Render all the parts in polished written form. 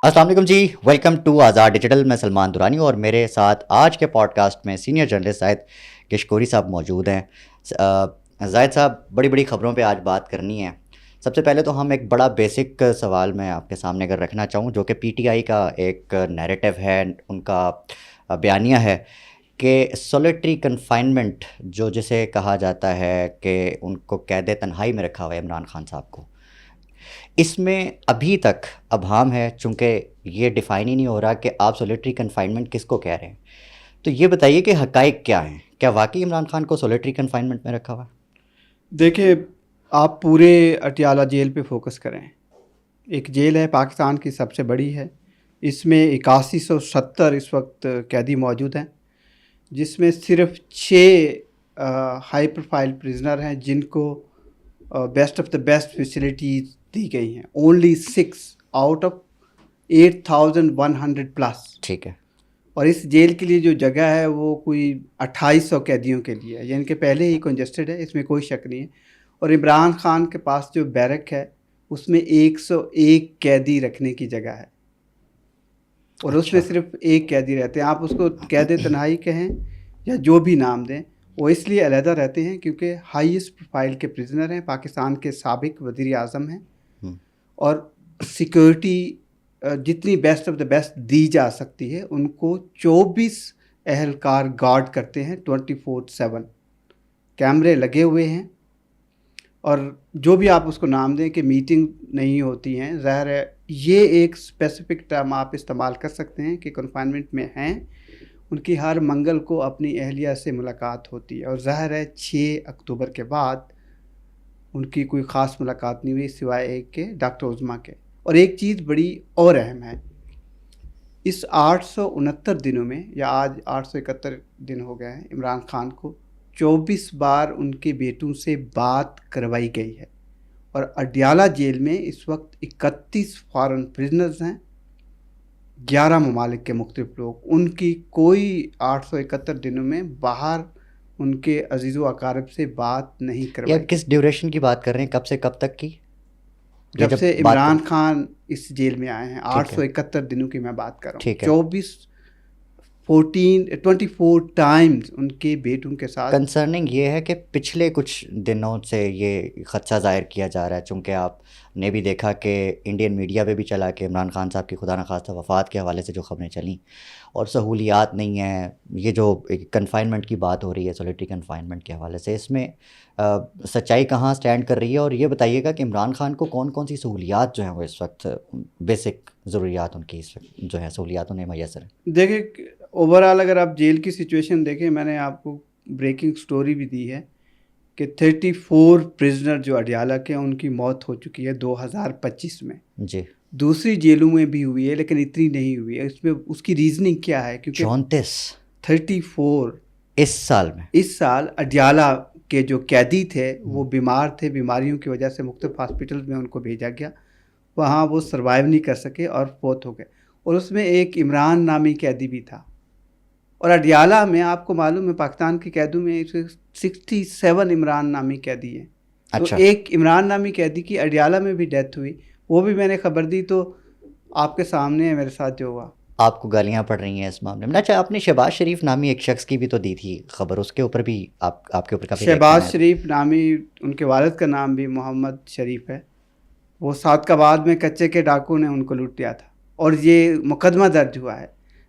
السلام علیکم جی، welcome to Azad digital. میں سلمان دورانی اور میرے ساتھ آج کے پوڈ کاسٹ میں سینئر جرنلسٹ زاہد کشکوری صاحب موجود ہیں. زاہد صاحب، بڑی بڑی خبروں پہ آج بات کرنی ہے. سب سے پہلے تو ہم ایک بڑا بیسک سوال میں آپ کے سامنے اگر رکھنا چاہوں، جو کہ پی ٹی آئی کا ایک نیریٹو ہے، ان کا بیانیہ ہے کہ سولیٹری کنفائنمنٹ جو جسے کہا جاتا ہے کہ ان کو قید تنہائی میں رکھا ہوا ہے عمران خان صاحب کو، اس میں ابھی تک ابہام ہے، چونکہ یہ ڈیفائن ہی نہیں ہو رہا کہ آپ سولیٹری کنفائنمنٹ کس کو کہہ رہے ہیں. تو یہ بتائیے کہ حقائق کیا ہیں؟ کیا واقعی عمران خان کو سولیٹری کنفائنمنٹ میں رکھا ہوا ہے؟ دیکھیں، آپ پورے اٹیالہ جیل پہ فوکس کریں. ایک جیل ہے، پاکستان کی سب سے بڑی ہے. اس میں 8170 اس وقت قیدی موجود ہیں، جس میں صرف 6 ہائی پروفائل پرزنر ہیں جن کو best of the best facilities دی گئی ہیں. Only 6 out of 8100 plus. ٹھیک ہے. اور اس جیل کے لیے جو جگہ ہے وہ کوئی 2800 قیدیوں کے لیے ہے، یعنی کہ پہلے ہی کنجسٹڈ ہے، اس میں کوئی شک نہیں ہے. اور عمران خان کے پاس جو بیرک ہے اس میں 101 قیدی رکھنے کی جگہ ہے، اور اس میں صرف ایک قیدی رہتے ہیں. آپ اس کو قید تنہائی کہیں یا جو بھی نام دیں، وہ اس لیے علیحدہ رہتے ہیں کیونکہ ہائیسٹ پروفائل کے پرزنر ہیں، پاکستان کے سابق وزیر اعظم ہیں، اور سیکورٹی جتنی best of the best the جا سکتی ہے ان کو 24 اہلکار گارڈ کرتے ہیں. 24/7 کیمرے لگے ہوئے ہیں، اور جو بھی آپ اس کو نام دیں کہ میٹنگ نہیں ہوتی ہیں، ظاہر ہے یہ ایک اسپیسیفک ٹرم آپ استعمال کر سکتے ہیں کہ کنفائنمنٹ میں ہیں. ان کی ہر منگل کو اپنی اہلیہ سے ملاقات ہوتی ہے، اور ظاہر ہے 6 اکتوبر کے بعد ان کی کوئی خاص ملاقات نہیں ہوئی سوائے ایک کے ڈاکٹر عظمیٰ کے. اور ایک چیز بڑی اور اہم ہے، اس 869 دنوں میں، یا آج 871 دن ہو گئے ہیں، عمران خان کو 24 بار ان کے بیٹوں سے بات کروائی گئی ہے. اور اڈیالہ جیل میں اس وقت 31 فارن پرزنرز ہیں، 11 ممالک کے مختلف لوگ. ان کی کوئی 871 دنوں میں باہر ان کے عزیز و اقارب سے بات نہیں کروائی. یا کس ڈیوریشن کی بات کر رہے ہیں؟ کب سے کب تک کی؟ جب سے عمران خان اس جیل میں آئے ہیں، 871 دنوں کی میں بات کر رہا ہوں. 24 ٹائمز ان کے بیٹوں کے ساتھ. کنسرننگ یہ ہے کہ پچھلے کچھ دنوں سے یہ خدشہ ظاہر کیا جا رہا ہے، چونکہ آپ نے بھی دیکھا کہ انڈین میڈیا پہ بھی چلا کہ عمران خان صاحب کی خدا نخواستہ وفات کے حوالے سے جو خبریں چلیں اور سہولیات نہیں ہیں. یہ جو کنفائنمنٹ کی بات ہو رہی ہے سولیٹری کنفائنمنٹ کے حوالے سے، اس میں سچائی کہاں سٹینڈ کر رہی ہے؟ اور یہ بتائیے گا کہ عمران خان کو کون کون سی سہولیات جو ہیں وہ اس وقت بیسک ضروریات ان کی اس وقت جو ہے سہولیات انہیں میسر ہیں؟ دیکھیں، اوور آل اگر آپ جیل کی سچویشن دیکھیں، میں نے آپ کو بریکنگ سٹوری بھی دی ہے کہ 34 پرزنر جو اڈیالہ کے ہیں ان کی موت ہو چکی ہے 2025 میں. جی. دوسری جیلوں میں بھی ہوئی ہے لیکن اتنی نہیں ہوئی ہے. اس میں اس کی ریزننگ کیا ہے؟ کیونکہ 34 اس سال اڈیالہ کے جو قیدی تھے وہ بیمار تھے، بیماریوں کی وجہ سے مختلف ہاسپٹل میں ان کو بھیجا گیا، وہاں وہ سروائیو نہیں کر سکے اور فوت ہو گئے. اور اس میں ایک عمران نامی قیدی بھی تھا. اور اڈیالہ میں آپ کو معلوم ہے پاکستان کے قیدوں میں 67 عمران نامی قیدی ہیں. تو ایک عمران نامی قیدی کی اڈیالہ میں بھی ڈیتھ ہوئی، وہ بھی میں نے خبر دی تو آپ کے سامنے ہے میرے ساتھ جو ہوا. آپ کو گالیاں پڑ رہی ہیں اس معاملے میں. اچھا، آپ نے شہباز شریف نامی ایک شخص کی بھی تو دی تھی خبر، اس کے اوپر بھی آپ کے اوپر کافی شہباز شریف نامی، ان کے والد کا نام بھی محمد شریف ہے. وہ سعدکاباد میں کچے کے ڈاکو نے ان کو لوٹ لیا تھا اور یہ مقدمہ درج ہوا ہے.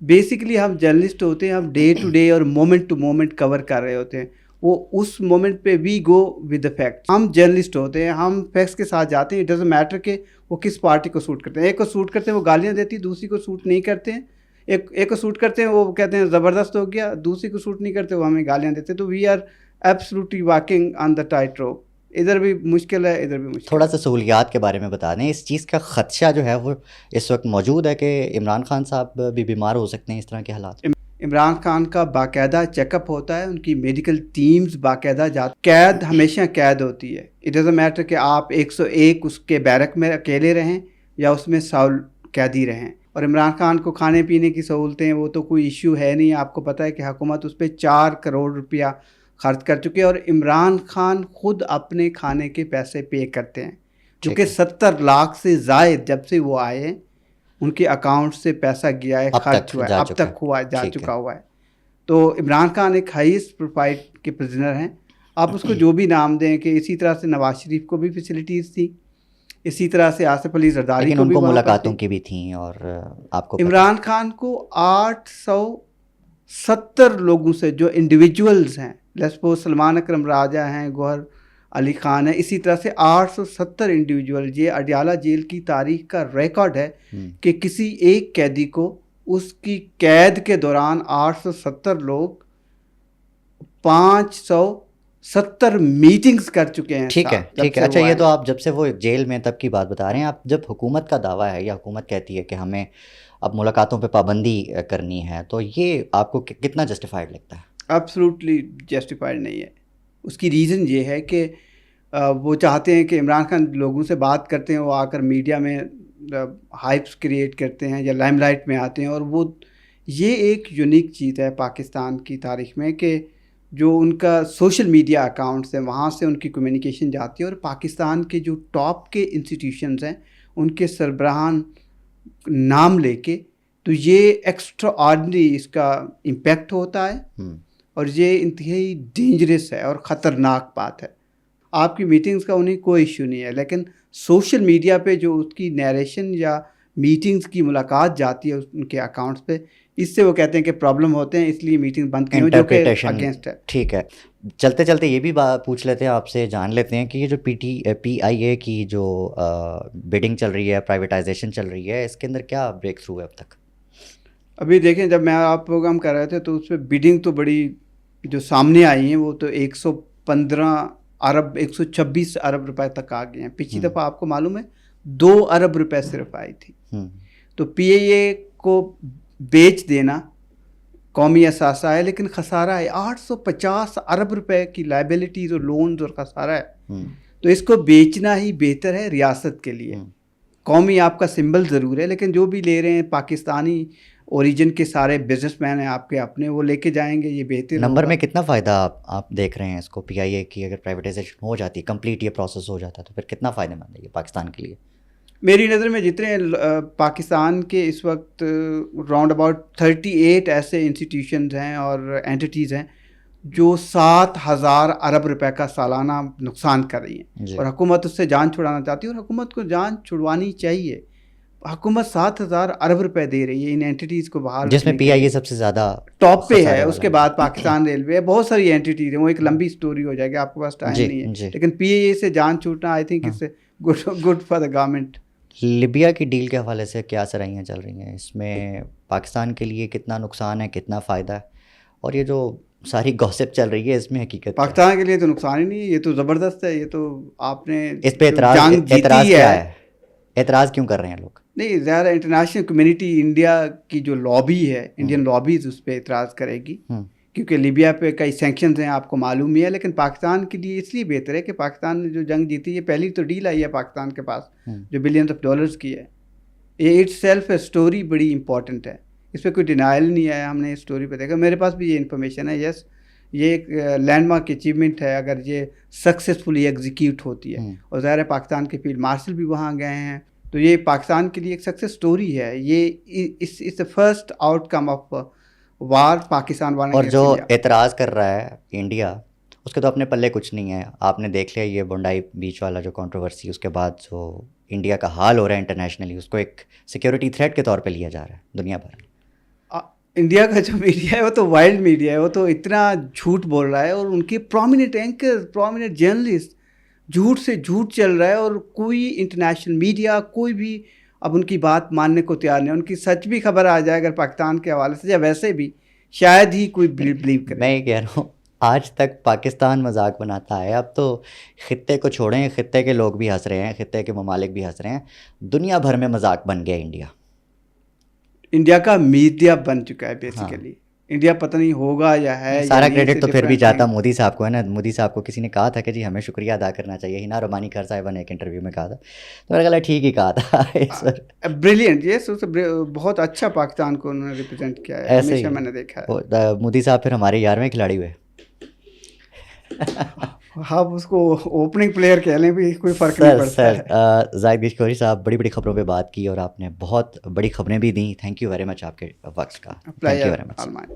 بیسیکلی ہم جرنلسٹ ہوتے ہیں، ہم ڈے ٹو ڈے اور مومنٹ ٹو مومنٹ کور کر رہے ہوتے ہیں. وہ اس مومنٹ پہ وی گو ود دا فیکٹ. ہم جرنلسٹ ہوتے ہیں، ہم فیکٹس کے ساتھ جاتے ہیں. اٹ ڈزنٹ میٹر کہ وہ کس پارٹی کو سوٹ کرتے ہیں. ایک کو سوٹ کرتے ہیں وہ گالیاں دیتی، دوسری کو سوٹ نہیں کرتے ہیں. ایک کو سوٹ کرتے ہیں وہ کہتے ہیں زبردست ہو گیا، دوسری کو سوٹ نہیں کرتے وہ ہمیں گالیاں دیتے. تو we are absolutely walking on the tight rope. ادھر بھی مشکل ہے، ادھر بھی مشکل. تھوڑا سا سہولیات کے بارے میں بتا دیں. اس چیز کا خدشہ جو ہے وہ اس وقت موجود ہے کہ عمران خان صاحب بھی بیمار ہو سکتے ہیں اس طرح کے حالات؟ عمران خان کا باقاعدہ چیک اپ ہوتا ہے، ان کی میڈیکل ٹیمز باقاعدہ جاتی. قید ہمیشہ قید ہوتی ہے. اٹ ڈزنٹ میٹر کہ آپ 101 اس کے بیرک میں اکیلے رہیں یا اس میں 100 قیدی رہیں. اور عمران خان کو کھانے پینے کی سہولتیں وہ تو کوئی ایشو ہے نہیں. آپ کو پتہ ہے کہ حکومت اس پہ 4 کروڑ روپیہ خرچ کر چکے، اور عمران خان خود اپنے کھانے کے پیسے پے کرتے ہیں، جو کہ 70 لاکھ سے زائد جب سے وہ آئے ہیں ان کے اکاؤنٹ سے پیسہ گیا ہے, خرچ ہوا ہے, اب تک ہوا جا چکا ہوا ہے. تو عمران خان ایک ہائیسٹ پروفائل کے پرزنر ہیں, آپ اس کو جو بھی نام دیں. کہ اسی طرح سے نواز شریف کو بھی فیسلٹیز تھی, اسی طرح سے آصف علی زرداری کو بھی ملاقاتوں کی بھی تھیں. اور آپ کو عمران خان کو 870 لوگوں سے جو انڈیویجولز ہیں, لیسپو سلمان اکرم راجہ ہیں, گوہر علی خان ہے, اسی طرح سے 870 انڈیویجول. یہ اڈیالہ جیل کی تاریخ کا ریکارڈ ہے کہ کسی ایک قیدی کو اس کی قید کے دوران 870 لوگ 570 میٹنگز کر چکے ہیں. ٹھیک ہے. اچھا, یہ تو آپ جب سے وہ جیل میں تب کی بات بتا رہے ہیں. آپ جب حکومت کا دعویٰ ہے یا حکومت کہتی ہے کہ ہمیں اب ملاقاتوں پہ پابندی کرنی ہے, تو یہ آپ کو کتنا جسٹیفائڈ لگتا ہے؟ ایبسلیوٹلی جسٹیفائڈ نہیں ہے. اس کی ریزن یہ ہے کہ وہ چاہتے ہیں کہ عمران خان لوگوں سے بات کرتے ہیں, وہ آ کر میڈیا میں ہائپس کریٹ کرتے ہیں یا لائم لائٹ میں آتے ہیں. اور وہ یہ ایک یونیک چیز ہے پاکستان کی تاریخ میں کہ جو ان کا سوشل میڈیا اکاؤنٹس ہیں وہاں سے ان کی کمیونیکیشن جاتی ہے. اور پاکستان کے جو ٹاپ کے انسٹیٹیوشنز ہیں ان کے سربراہان نام لے کے, تو یہ ایکسٹرا آرڈنری اس کا امپیکٹ ہوتا ہے. اور یہ انتہائی ڈینجرس ہے اور خطرناک بات ہے. آپ کی میٹنگز کا انہیں کوئی ایشو نہیں ہے, لیکن سوشل میڈیا پہ جو اس کی نیریشن یا میٹنگز کی ملاقات جاتی ہے ان کے اکاؤنٹس پہ, اس سے وہ کہتے ہیں کہ پرابلم ہوتے ہیں, اس لیے میٹنگ بند کی, جو کہ اگینسٹ ہے. ٹھیک ہے. چلتے چلتے یہ بھی پوچھ لیتے ہیں آپ سے, جان لیتے ہیں کہ یہ جو پی آئی اے کی جو بڈنگ چل رہی ہے, پرائیویٹائزیشن چل رہی ہے, اس کے اندر کیا بریک تھرو ہے اب تک؟ ابھی دیکھیں, جب میں آپ پروگرام کر رہے تھے تو اس پہ بڈنگ تو بڑی جو سامنے آئی ہیں وہ تو 115 ارب 126 ارب روپے تک آ گئے ہیں. پچھلی دفعہ آپ کو معلوم ہے 2 ارب روپے صرف آئی تھی. تو پی اے اے کو بیچ دینا قومی اثاثہ ہے, لیکن خسارہ ہے. 850 ارب روپے کی لائبلٹیز اور لونز اور خسارہ ہے. تو اس کو بیچنا ہی بہتر ہے ریاست کے لیے. قومی آپ کا سمبل ضرور ہے, لیکن جو بھی لے رہے ہیں پاکستانی اوریجن کے سارے بزنس مین ہیں آپ کے اپنے, وہ لے کے جائیں گے, یہ بہتر نمبر میں کتنا فائدہ آپ دیکھ رہے ہیں اس کو؟ پی آئی اے کی اگر پرائیویٹائزیشن ہو جاتی ہے, کمپلیٹ یہ پروسیس ہو جاتا ہے, تو پھر کتنا فائدہ مند ہے یہ پاکستان کے لیے؟ میری نظر میں جتنے پاکستان کے اس وقت راؤنڈ اباؤٹ 38 ایسے انسٹیٹیوشنز ہیں اور اینٹیز ہیں جو 7,000 ارب روپے کا سالانہ نقصان کر رہی ہیں, اور حکومت اس سے جان چھڑانا چاہتی ہے, اور حکومت کو جان چھڑوانی چاہیے. حکومت 7,000 ارب روپے دے رہی ہے ان اینٹیز کو بحال, جس میں پی آئی اے سب سے زیادہ ٹاپ پہ ہے. اس کے بعد پاکستان ریلوے ہے, بہت ساری اینٹیز ہیں, وہ ایک لمبی سٹوری ہو جائے گی, آپ کے پاس ٹائم نہیں ہے. لیکن پی اے اے سے جان چھوٹنا I think is good for the government. Libya کی ڈیل کے حوالے سے کیا سرائیاں چل رہی ہیں؟ اس میں پاکستان کے لیے کتنا نقصان ہے, کتنا فائدہ ہے؟ اور یہ جو ساری گوسپ چل رہی ہے اس میں حقیقت پاکستان کے لیے تو نقصان ہی نہیں ہے, یہ تو زبردست ہے. یہ تو آپ نے اس پہ اعتراض کیا ہے؟ اعتراض کیوں کر رہے ہیں لوگ؟ نہیں, زیادہ انٹرنیشنل کمیونٹی انڈیا کی جو لابی ہے, انڈین لابیز اس پہ اعتراض کرے گی, کیونکہ لیبیا پہ کئی سینکشنز ہیں آپ کو معلوم ہی ہے. لیکن پاکستان کے لیے اس لیے بہتر ہے کہ پاکستان نے جو جنگ جیتی ہے, پہلی تو ڈیل آئی ہے پاکستان کے پاس جو بلینز آف ڈالرز کی ہے. یہ اٹ سیلف اسٹوری بڑی امپورٹنٹ ہے, اس پہ کوئی ڈینائل نہیں ہے. ہم نے اس اسٹوری پہ دیکھا, میرے پاس بھی یہ انفارمیشن ہے. یس, یہ ایک لینڈ مارک اچیومنٹ ہے اگر یہ سکسیزفلی ایگزیکیوٹ ہوتی ہے. اور ظاہر ہے پاکستان کے فیلڈ مارشل بھی وہاں گئے ہیں, تو یہ پاکستان کے لیے ایک سکسیس اسٹوری ہے. یہ is the first outcome of war Pakistan والے. اور جو اعتراض کر رہا ہے انڈیا, اس کے تو اپنے پلے کچھ نہیں ہے. آپ نے دیکھ لیا یہ بونڈائی بیچ والا جو کنٹروورسی, اس کے بعد جو انڈیا کا حال ہو رہا ہے انٹرنیشنلی, اس کو ایک سیکیورٹی تھریٹ کے طور پہ لیا جا رہا ہے دنیا بھر میں. انڈیا کا جو میڈیا ہے وہ تو وائلڈ میڈیا ہے, وہ تو اتنا جھوٹ بول رہا ہے, اور ان کے پرومیننٹ اینکر, پرومیننٹ جرنلسٹ جھوٹ سے جھوٹ چل رہا ہے, اور کوئی انٹرنیشنل میڈیا کوئی بھی اب ان کی بات ماننے کو تیار نہیں. ان کی سچ بھی خبر آ جائے اگر پاکستان کے حوالے سے, یا ویسے بھی شاید ہی کوئی بلیو کرے. میں یہ کہہ رہا ہوں, آج تک پاکستان مذاق بناتا ہے, اب تو خطے کو چھوڑیں, خطے کے لوگ بھی ہنس رہے ہیں, خطے کے ممالک بھی ہنس رہے ہیں, دنیا بھر میں مذاق بن گیا انڈیا. انڈیا کا میڈیا بن چکا ہے بیسیکلی. انڈیا پتہ نہیں ہوگا یا ہے, سارا کریڈٹ تو پھر بھی جاتا مودی صاحب کو ہے نا. مودی صاحب کو کسی نے کہا تھا کہ جی ہمیں شکریہ ادا کرنا چاہیے, ہینا رحمانی خیر صاحبہ نے ایک انٹرویو میں کہا تھا, تو میرا خیال ہے ٹھیک ہی کہا تھا. بریلینٹ, یس, بہت اچھا پاکستان کو انہوں نے ریپرزینٹ کیا ہے, ہمیشہ میں نے دیکھا ہے. مودی صاحب پھر ہمارے 11ویں کھلاڑی ہوئے. آپ اس کو اوپننگ پلیئر کہہ لیں بھی کوئی فرق نہیں پڑتا ہے. سر زاہد گشکوری صاحب بڑی بڑی خبروں پہ بات کی اور آپ نے بہت بڑی خبریں بھی دیں. تھینک یو ویری مچ آپ کے وقت کا. Thank you very much.